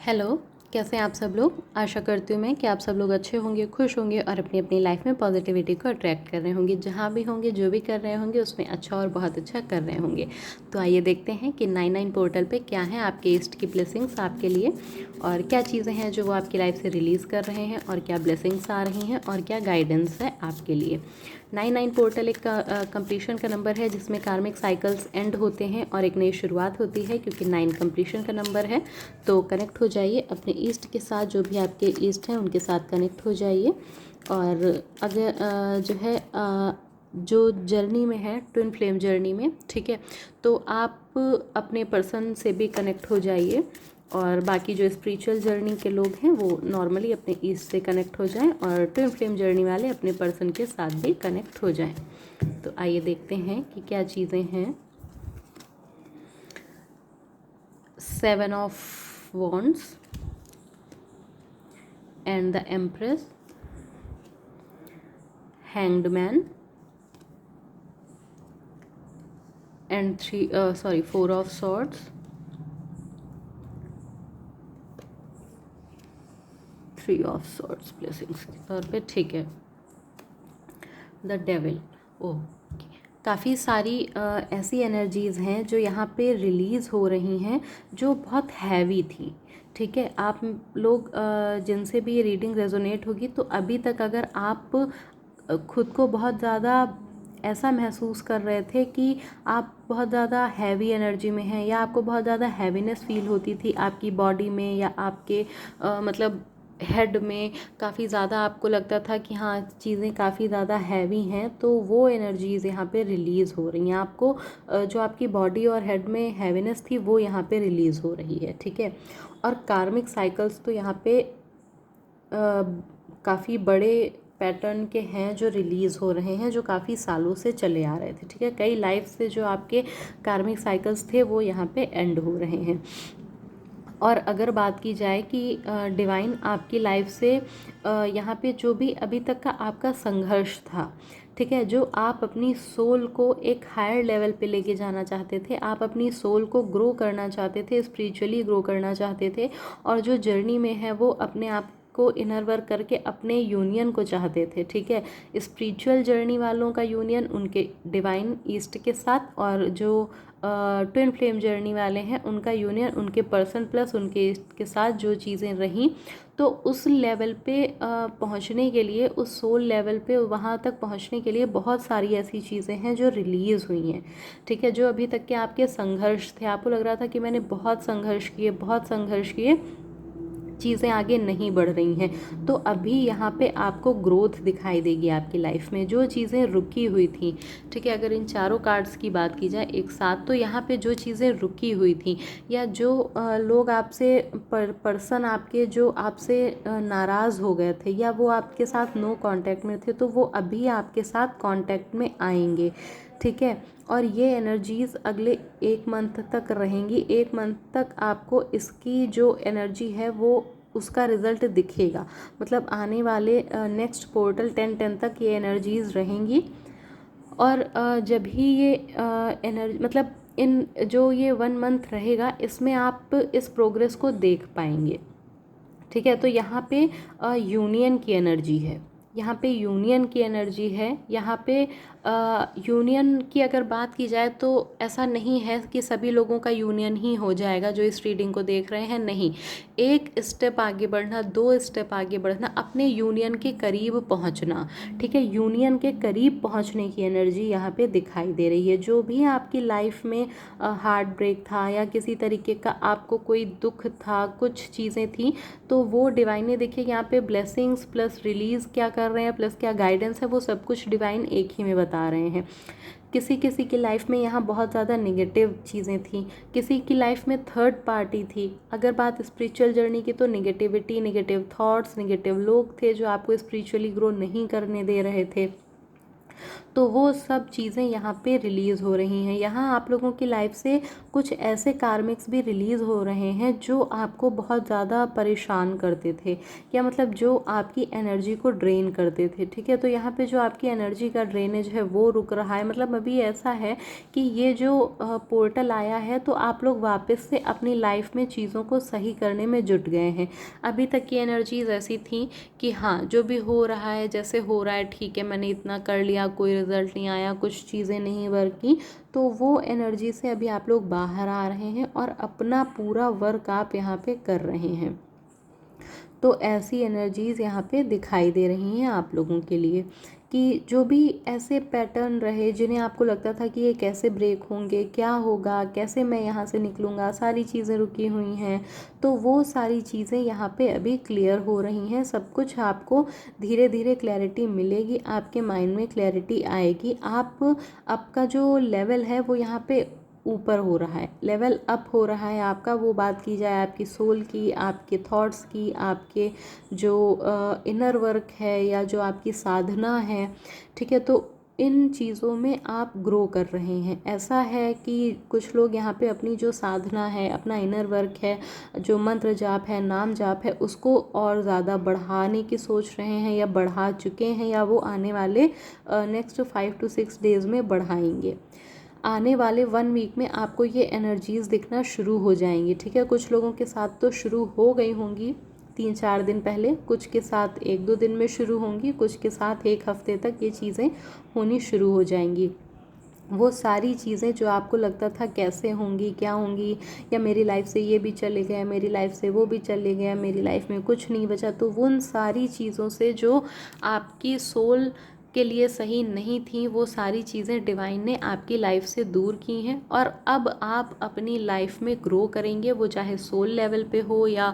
Hello, कैसे हैं आप सब लोग। आशा करती हूँ मैं कि आप सब लोग अच्छे होंगे, खुश होंगे और अपनी अपनी लाइफ में पॉजिटिविटी को अट्रैक्ट कर रहे होंगे। जहाँ भी होंगे, जो भी कर रहे होंगे उसमें अच्छा और बहुत अच्छा कर रहे होंगे। तो आइए देखते हैं कि 99 पोर्टल पे क्या है आपके ईस्ट की ब्लेसिंग्स आपके लिए, और क्या चीज़ें हैं जो वो आपकी लाइफ से रिलीज़ कर रहे हैं, और क्या ब्लेसिंग्स आ रही हैं, और क्या गाइडेंस है आपके लिए। 99 पोर्टल एक कंप्लीशन का नंबर है जिसमें कार्मिक साइकिल्स एंड होते हैं और एक नई शुरुआत होती है, क्योंकि 9 कंप्लीशन का नंबर है। तो कनेक्ट हो जाइए अपने ईस्ट के साथ, जो भी आपके ईस्ट हैं उनके साथ कनेक्ट हो जाइए। और अगर जो है जो जर्नी में है, ट्विन फ्लेम जर्नी में, ठीक है, तो आप अपने पर्सन से भी कनेक्ट हो जाइए। और बाकी जो स्पिरिचुअल जर्नी के लोग हैं वो नॉर्मली अपने ईस्ट से कनेक्ट हो जाएं, और ट्विन फ्लेम जर्नी वाले अपने पर्सन के साथ भी कनेक्ट हो जाएं। तो आइए देखते हैं कि क्या चीज़ें हैं। 7 of wands and the empress, hanged man and 4 of swords, 3 of swords blessings के तौर पे, ठीक है। The devil, okay. काफ़ी सारी ऐसी एनर्जीज़ हैं जो यहाँ पे रिलीज़ हो रही हैं, जो बहुत हैवी थी, ठीक है। आप लोग जिनसे भी ये रीडिंग रेजोनेट होगी, तो अभी तक अगर आप खुद को बहुत ज़्यादा ऐसा महसूस कर रहे थे कि आप बहुत ज़्यादा हैवी एनर्जी में हैं, या आपको बहुत ज़्यादा हैवीनेस फील होती थी आपकी बॉडी में, या आपके मतलब हेड में काफ़ी ज़्यादा आपको लगता था कि हाँ चीज़ें काफ़ी ज़्यादा हैवी हैं, तो वो एनर्जीज़ यहाँ पे रिलीज़ हो रही हैं आपको। जो आपकी बॉडी और हेड में हैवीनेस थी वो यहाँ पे रिलीज़ हो रही है, ठीक है। और कार्मिक साइकिल्स तो यहाँ पे काफ़ी बड़े पैटर्न के हैं जो रिलीज़ हो रहे हैं, जो काफ़ी सालों से चले आ रहे थे, ठीक है। कई लाइफ से जो आपके कार्मिक साइकिल्स थे वो यहाँ पे एंड हो रहे हैं। और अगर बात की जाए कि डिवाइन आपकी लाइफ से यहाँ पे जो भी अभी तक का आपका संघर्ष था, ठीक है, जो आप अपनी सोल को एक हायर लेवल पे लेके जाना चाहते थे, आप अपनी सोल को ग्रो करना चाहते थे, स्पिरिचुअली ग्रो करना चाहते थे, और जो जर्नी में है वो अपने आप को इनर वर्क करके अपने यूनियन को चाहते थे, ठीक है। स्पिरिचुअल जर्नी वालों का यूनियन उनके डिवाइन ईस्ट के साथ, और जो ट्विन फ्लेम जर्नी वाले हैं उनका यूनियन उनके पर्सन प्लस उनके ईस्ट के साथ जो चीज़ें रहीं, तो उस लेवल पे पहुंचने के लिए, उस सोल लेवल पे वहाँ तक पहुंचने के लिए बहुत सारी ऐसी चीज़ें हैं जो रिलीज़ हुई हैं, ठीक है। जो अभी तक के आपके संघर्ष थे, आपको लग रहा था कि मैंने बहुत संघर्ष किए, बहुत संघर्ष किए, चीज़ें आगे नहीं बढ़ रही हैं, तो अभी यहाँ पे आपको ग्रोथ दिखाई देगी आपकी लाइफ में, जो चीज़ें रुकी हुई थी, ठीक है। अगर इन चारों कार्ड्स की बात की जाए एक साथ, तो यहाँ पे जो चीज़ें रुकी हुई थी, या जो लोग आपसे पर्सन आपके जो आपसे नाराज़ हो गए थे, या वो आपके साथ नो कांटेक्ट में थे, तो वो अभी आपके साथ कांटेक्ट में आएंगे, ठीक है। और ये एनर्जीज़ अगले 1 मंथ तक रहेंगी। 1 मंथ तक आपको इसकी जो एनर्जी है वो उसका रिज़ल्ट दिखेगा, मतलब आने वाले नेक्स्ट पोर्टल 10/10 तक ये एनर्जीज़ रहेंगी। और जब ही ये एनर्जी, मतलब इन जो ये 1 मंथ रहेगा, इसमें आप इस प्रोग्रेस को देख पाएंगे, ठीक है। तो यहाँ पे यूनियन की एनर्जी है, यहाँ पे यूनियन की एनर्जी है। यहाँ पे यूनियन की अगर बात की जाए तो ऐसा नहीं है कि सभी लोगों का यूनियन ही हो जाएगा जो इस रीडिंग को देख रहे हैं, नहीं। एक स्टेप आगे बढ़ना, 2 स्टेप आगे बढ़ना, अपने यूनियन के करीब पहुंचना, ठीक है। यूनियन के करीब पहुंचने की एनर्जी यहाँ पे दिखाई दे रही है। जो भी आपकी लाइफ में हार्ट ब्रेक था, या किसी तरीके का आपको कोई दुख था, कुछ चीज़ें थी, तो वो डिवाइन ने, देखिए यहाँ पे ब्लेसिंग्स प्लस रिलीज़ क्या कर रहे हैं, प्लस क्या गाइडेंस है, वो सब कुछ डिवाइन एक ही में बता रहे हैं। किसी किसी की लाइफ में यहाँ बहुत ज़्यादा नेगेटिव चीज़ें थी, किसी की लाइफ में थर्ड पार्टी थी। अगर बात स्पिरिचुअल जर्नी की, तो नेगेटिविटी, नेगेटिव थॉट्स, नेगेटिव लोग थे जो आपको स्पिरिचुअली ग्रो नहीं करने दे रहे थे। तो वो सब चीज़ें यहाँ पे रिलीज़ हो रही हैं। यहाँ आप लोगों की लाइफ से कुछ ऐसे कार्मिक्स भी रिलीज़ हो रहे हैं जो आपको बहुत ज़्यादा परेशान करते थे, या मतलब जो आपकी एनर्जी को ड्रेन करते थे, ठीक है। तो यहाँ पे जो आपकी एनर्जी का ड्रेनेज है वो रुक रहा है। मतलब अभी ऐसा है कि ये जो पोर्टल आया है तो आप लोग वापस से अपनी लाइफ में चीज़ों को सही करने में जुट गए हैं। अभी तक की एनर्जीज ऐसी थी कि हाँ, जो भी हो रहा है जैसे हो रहा है ठीक है, मैंने इतना कर लिया, कोई रिजल्ट नहीं आया, कुछ चीज़ें नहीं वर्क की, तो वो एनर्जी से अभी आप लोग बाहर आ रहे हैं और अपना पूरा वर्क आप यहाँ पे कर रहे हैं। तो ऐसी एनर्जीज़ यहाँ पे दिखाई दे रही हैं आप लोगों के लिए कि जो भी ऐसे पैटर्न रहे जिन्हें आपको लगता था कि ये कैसे ब्रेक होंगे, क्या होगा, कैसे मैं यहाँ से निकलूँगा, सारी चीज़ें रुकी हुई हैं, तो वो सारी चीज़ें यहाँ पे अभी क्लियर हो रही हैं। सब कुछ आपको धीरे धीरे क्लैरिटी मिलेगी, आपके माइंड में क्लैरिटी आएगी। आपका जो लेवल है वो यहाँ पे ऊपर हो रहा है, लेवल अप हो रहा है आपका। वो बात की जाए आपकी सोल की, आपके थॉट्स की, आपके जो इनर वर्क है या जो आपकी साधना है, ठीक है। तो इन चीज़ों में आप ग्रो कर रहे हैं। ऐसा है कि कुछ लोग यहाँ पे अपनी जो साधना है, अपना इनर वर्क है, जो मंत्र जाप है, नाम जाप है, उसको और ज़्यादा बढ़ाने की सोच रहे हैं या बढ़ा चुके हैं, या वो आने वाले नेक्स्ट 5 to 6 डेज़ में बढ़ाएंगे। आने वाले 1 वीक में आपको ये एनर्जीज़ दिखना शुरू हो जाएंगी, ठीक है। कुछ लोगों के साथ तो शुरू हो गई होंगी 3-4 दिन पहले, कुछ के साथ 1-2 दिन में शुरू होंगी, कुछ के साथ 1 हफ्ते तक ये चीज़ें होनी शुरू हो जाएंगी। वो सारी चीज़ें जो आपको लगता था कैसे होंगी, क्या होंगी, या मेरी लाइफ से ये भी चले गया, मेरी लाइफ से वो भी चले गया, मेरी लाइफ में कुछ नहीं बचा, तो उन सारी चीज़ों से जो आपकी सोल के लिए सही नहीं थी, वो सारी चीज़ें डिवाइन ने आपकी लाइफ से दूर की हैं। और अब आप अपनी लाइफ में ग्रो करेंगे, वो चाहे सोल लेवल पे हो या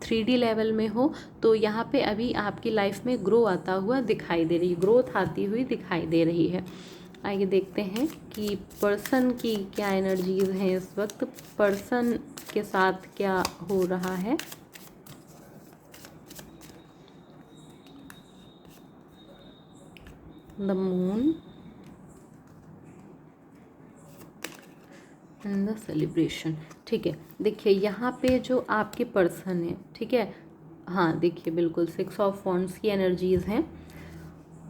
3D लेवल में हो। तो यहाँ पे अभी आपकी लाइफ में ग्रो आता हुआ दिखाई दे रही है, ग्रोथ आती हुई दिखाई दे रही है। आइए देखते हैं कि पर्सन की क्या एनर्जीज हैं इस वक्त, पर्सन के साथ क्या हो रहा है। The moon and the celebration, ठीक है। देखिए यहाँ पे जो आपके पर्सन है, ठीक है, हाँ देखिए बिल्कुल 6 ऑफ वॉन्ड्स की एनर्जीज हैं।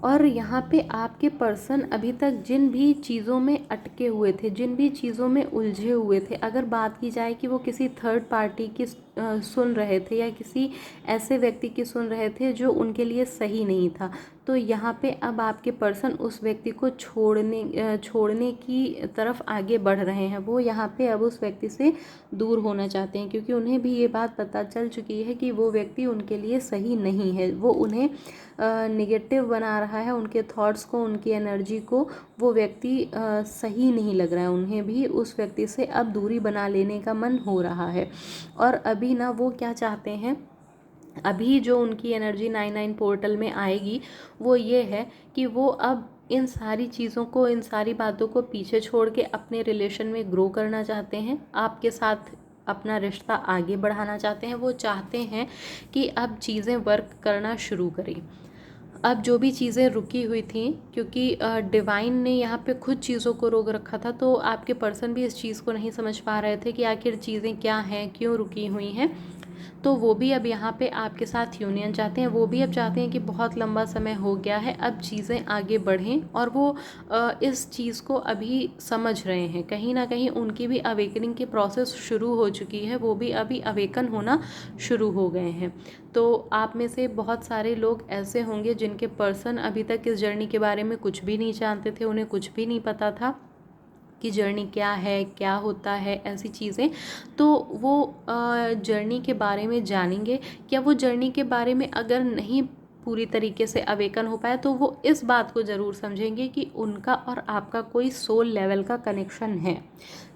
और यहाँ पे आपके पर्सन अभी तक जिन भी चीज़ों में अटके हुए थे, जिन भी चीज़ों में उलझे हुए थे, अगर बात की जाए कि वो किसी थर्ड पार्टी की सुन रहे थे या किसी ऐसे व्यक्ति की सुन रहे थे जो उनके लिए सही नहीं था, तो यहाँ पे अब आपके पर्सन उस व्यक्ति को छोड़ने की तरफ आगे बढ़ रहे हैं। वो यहाँ पे अब उस व्यक्ति से दूर होना चाहते हैं, क्योंकि उन्हें भी ये बात पता चल चुकी है कि वो व्यक्ति उनके लिए सही नहीं है। वो उन्हें निगेटिव बना रहा है, उनके थॉट्स को, उनकी एनर्जी को वो व्यक्ति सही नहीं लग रहा है। उन्हें भी उस व्यक्ति से अब दूरी बना लेने का मन हो रहा है। और अभी ना वो क्या चाहते हैं, अभी जो उनकी एनर्जी 9-9 पोर्टल में आएगी वो ये है कि वो अब इन सारी चीज़ों को, इन सारी बातों को पीछे छोड़ के अपने रिलेशन में ग्रो करना चाहते हैं, आपके साथ अपना रिश्ता आगे बढ़ाना चाहते हैं। वो चाहते हैं कि अब चीज़ें वर्क करना शुरू करें। अब जो भी चीज़ें रुकी हुई थी, क्योंकि डिवाइन ने यहाँ पे खुद चीज़ों को रोक रखा था, तो आपके पर्सन भी इस चीज़ को नहीं समझ पा रहे थे कि आखिर चीज़ें क्या हैं, क्यों रुकी हुई हैं। तो वो भी अब यहाँ पे आपके साथ यूनियन चाहते हैं। वो भी अब चाहते हैं कि बहुत लंबा समय हो गया है, अब चीज़ें आगे बढ़ें। और वो इस चीज़ को अभी समझ रहे हैं। कहीं ना कहीं उनकी भी अवेकनिंग की प्रोसेस शुरू हो चुकी है, वो भी अभी अवेकन होना शुरू हो गए हैं। तो आप में से बहुत सारे लोग ऐसे होंगे जिनके पर्सन अभी तक इस जर्नी के बारे में कुछ भी नहीं जानते थे, उन्हें कुछ भी नहीं पता था कि जर्नी क्या है, क्या होता है, ऐसी चीज़ें। तो वो जर्नी के बारे में जानेंगे। क्या वो जर्नी के बारे में अगर नहीं पूरी तरीके से अवेकन हो पाया, तो वो इस बात को ज़रूर समझेंगे कि उनका और आपका कोई सोल लेवल का कनेक्शन है,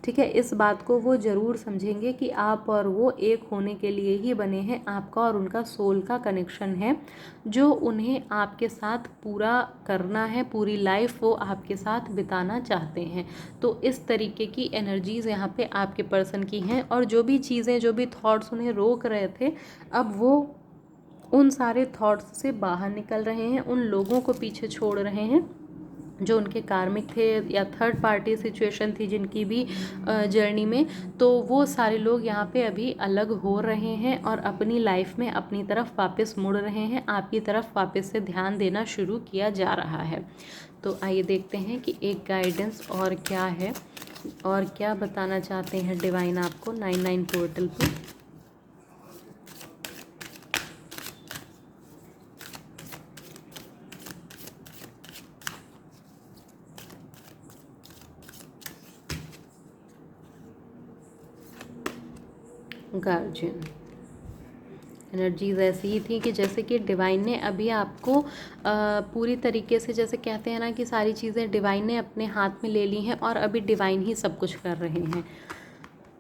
ठीक है। इस बात को वो ज़रूर समझेंगे कि आप और वो एक होने के लिए ही बने हैं। आपका और उनका सोल का कनेक्शन है जो उन्हें आपके साथ पूरा करना है, पूरी लाइफ वो आपके साथ बिताना चाहते हैं। तो इस तरीके की एनर्जीज़ यहाँ पे आपके पर्सन की हैं। और जो भी चीज़ें, जो भी थॉट्स उन्हें रोक रहे थे, अब वो उन सारे थॉट्स से बाहर निकल रहे हैं, उन लोगों को पीछे छोड़ रहे हैं जो उनके कार्मिक थे या थर्ड पार्टी सिचुएशन थी जिनकी भी जर्नी में। तो वो सारे लोग यहाँ पे अभी अलग हो रहे हैं और अपनी लाइफ में अपनी तरफ वापस मुड़ रहे हैं, आपकी तरफ वापस से ध्यान देना शुरू किया जा रहा है। तो आइए देखते हैं कि एक गाइडेंस और क्या है और क्या बताना चाहते हैं डिवाइन आपको 99 पोर्टल पे। गार्जियन एनर्जीज ऐसी ही थी कि जैसे कि डिवाइन ने अभी आपको पूरी तरीके से, जैसे कहते हैं ना कि सारी चीज़ें डिवाइन ने अपने हाथ में ले ली हैं और अभी डिवाइन ही सब कुछ कर रहे हैं।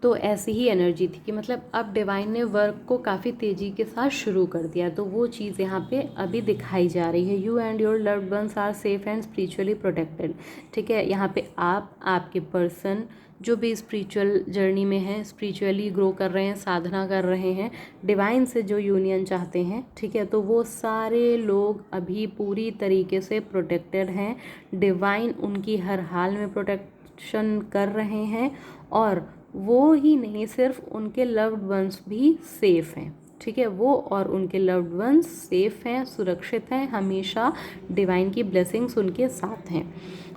तो ऐसी ही एनर्जी थी कि मतलब अब डिवाइन ने वर्क को काफ़ी तेज़ी के साथ शुरू कर दिया। तो वो चीज़ यहाँ पे अभी दिखाई जा रही है। You and your loved ones are safe and spiritually protected. ठीक है, यहाँ पे आप, आपके पर्सन जो भी स्पिरिचुअल जर्नी में हैं, स्पिरिचुअली ग्रो कर रहे हैं, साधना कर रहे हैं, डिवाइन से जो यूनियन चाहते हैं, ठीक है, तो वो सारे लोग अभी पूरी तरीके से प्रोटेक्टेड हैं। डिवाइन उनकी हर हाल में प्रोटेक्शन कर रहे हैं और वो ही नहीं, सिर्फ उनके लव्ड वंस भी सेफ हैं। ठीक है, वो और उनके लव्ड वंस सेफ हैं, सुरक्षित हैं, हमेशा डिवाइन की ब्लेसिंग्स उनके साथ हैं।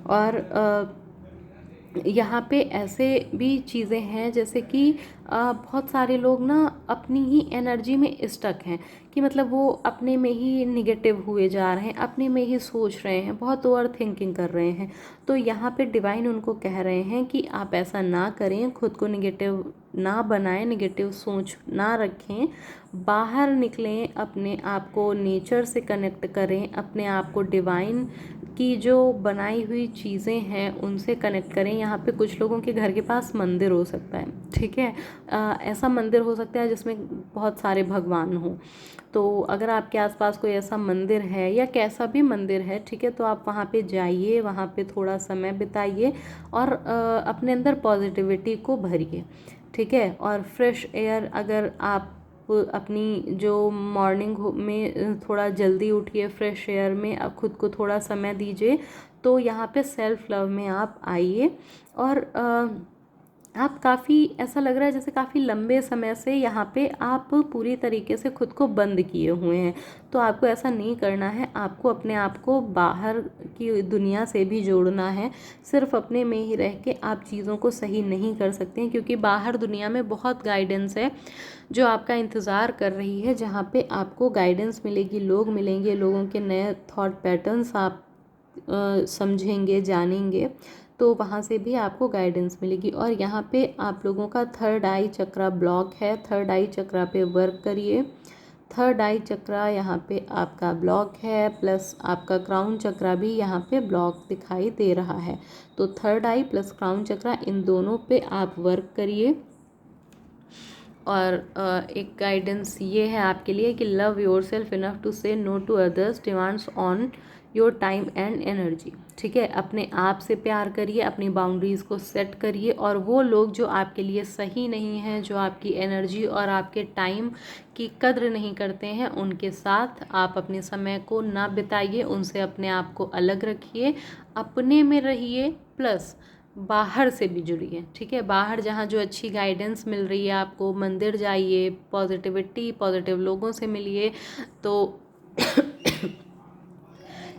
और यहाँ पे ऐसे भी चीज़ें हैं जैसे कि बहुत सारे लोग ना अपनी ही एनर्जी में स्टक हैं कि मतलब वो अपने में ही निगेटिव हुए जा रहे हैं, अपने में ही सोच रहे हैं, बहुत ओवर थिंकिंग कर रहे हैं। तो यहाँ पे डिवाइन उनको कह रहे हैं कि आप ऐसा ना करें, खुद को निगेटिव ना बनाएं, निगेटिव सोच ना रखें, बाहर निकलें, अपने आप को नेचर से कनेक्ट करें, अपने आप को डिवाइन की जो बनाई हुई चीज़ें हैं उनसे कनेक्ट करें। यहाँ पे कुछ लोगों के घर के पास मंदिर हो सकता है, ठीक है, ऐसा मंदिर हो सकता है जिसमें बहुत सारे भगवान हों। तो अगर आपके आसपास कोई ऐसा मंदिर है या कैसा भी मंदिर है, ठीक है, तो आप वहाँ पे जाइए, वहाँ पे थोड़ा समय बिताइए और अपने अंदर पॉजिटिविटी को भरिए। ठीक है, और फ्रेश एयर, अगर आप अपनी जो मॉर्निंग में थोड़ा जल्दी उठिए, फ्रेश एयर में आप खुद को थोड़ा समय दीजिए। तो यहाँ पे सेल्फ लव में आप आइए और आप काफ़ी, ऐसा लग रहा है जैसे काफ़ी लंबे समय से यहाँ पे आप पूरी तरीके से खुद को बंद किए हुए हैं। तो आपको ऐसा नहीं करना है, आपको अपने आप को बाहर की दुनिया से भी जोड़ना है। सिर्फ अपने में ही रह के आप चीज़ों को सही नहीं कर सकते हैं, क्योंकि बाहर दुनिया में बहुत गाइडेंस है जो आपका इंतज़ार कर रही है, जहाँ पे आपको गाइडेंस मिलेगी, लोग मिलेंगे, लोगों के नए थॉट पैटर्न्स आप समझेंगे, जानेंगे। तो वहाँ से भी आपको गाइडेंस मिलेगी। और यहाँ पे आप लोगों का थर्ड आई चक्रा ब्लॉक है, थर्ड आई चक्रा पे वर्क करिए। थर्ड आई चक्रा यहाँ पे आपका ब्लॉक है, प्लस आपका क्राउन चक्रा भी यहाँ पे ब्लॉक दिखाई दे रहा है। तो थर्ड आई प्लस क्राउन चक्रा, इन दोनों पे आप वर्क करिए। और एक गाइडेंस ये है आपके लिए कि love yourself enough to say no to others demands on your time and energy. ठीक है, अपने आप से प्यार करिए, अपनी बाउंड्रीज़ को सेट करिए और वो लोग जो आपके लिए सही नहीं हैं, जो आपकी एनर्जी और आपके टाइम की कद्र नहीं करते हैं, उनके साथ आप अपने समय को ना बिताइए, उनसे अपने आप को अलग रखिए, अपने में रहिए, प्लस बाहर से भी जुड़िए। ठीक है, बाहर जहाँ जो अच्छी गाइडेंस मिल रही है आपको, मंदिर जाइए, पॉजिटिविटी, पॉजिटिव लोगों से मिलिए। तो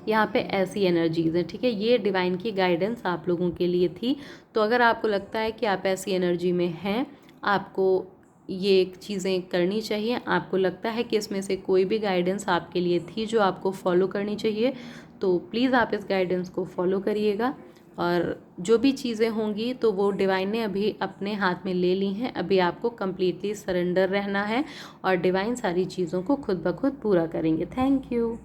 यहाँ पे ऐसी एनर्जीज़ हैं। ठीक है, ये डिवाइन की गाइडेंस आप लोगों के लिए थी। तो अगर आपको लगता है कि आप ऐसी एनर्जी में हैं, आपको ये चीज़ें करनी चाहिए, आपको लगता है कि इसमें से कोई भी गाइडेंस आपके लिए थी जो आपको फॉलो करनी चाहिए, तो प्लीज़ आप इस गाइडेंस को फॉलो करिएगा। और जो भी चीज़ें होंगी तो वो डिवाइन ने अभी अपने हाथ में ले ली हैं, अभी आपको कम्प्लीटली सरेंडर रहना है और डिवाइन सारी चीज़ों को खुद ब खुद पूरा करेंगे। Thank you.